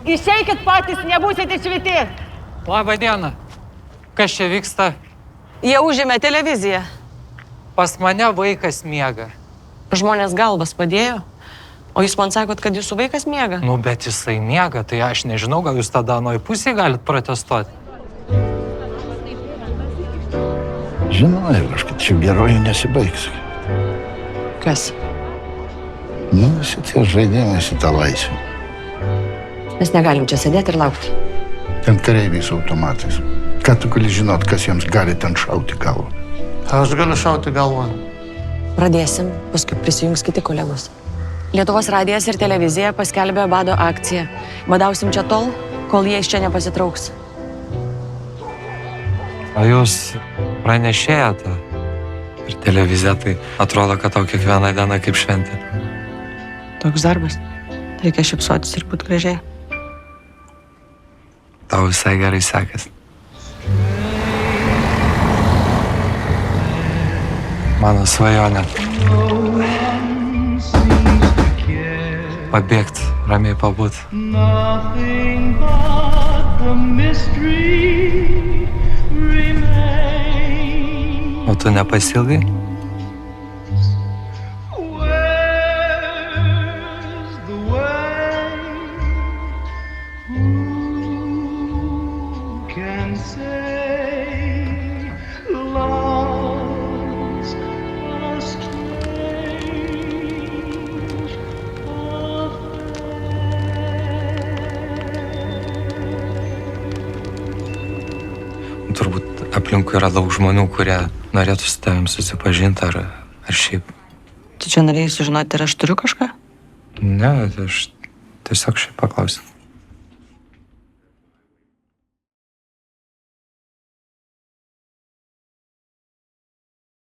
Išeikit patys, nebūsite išvyti. Labą dieną. Kas čia vyksta? Jie užėmė televiziją. Pas mane vaikas miega. Žmonės galvas padėjo. O jūs man sakot, kad jūsų vaikas miega? Nu, bet jisai miega, tai aš nežinau, gal jūs tada anoj pusėje galit protestuoti. Žinau, kažkaip čia geroji nesibaigs. Kas? Nu, visi tie žaidimai, visi tą laisvę. Mes negalim čia sėdėti ir laukti. Ten kareiviai su automatais. Ką tu gali žinot, kas jiems gali ten šauti galvą? Aš galiu šauti galvą. Pradėsim, paskui prisijungs kiti kolegos. Lietuvos radijas ir televizija paskelbė bado akciją. Badausim čia tol, kol jie iš čia nepasitrauks. O jūs pranešėjate? Ir televizija, tai atrodo, kad tau kiekvieną dieną kaip šventė. Toks darbas. Reikia šypsotis ir būt gražiai. Tau visai gerai sekasi. Mano svajonė. Pabėgt, ramiai pabūt. O tu nepasilgai? Turbūt aplinkui yra daug žmonių, kurie norėtų su tavim susipažinti ar šiaip. Tu čia norėjai sužinoti, ar aš turiu kažką? Ne, aš tiesiog šiaip paklausiu.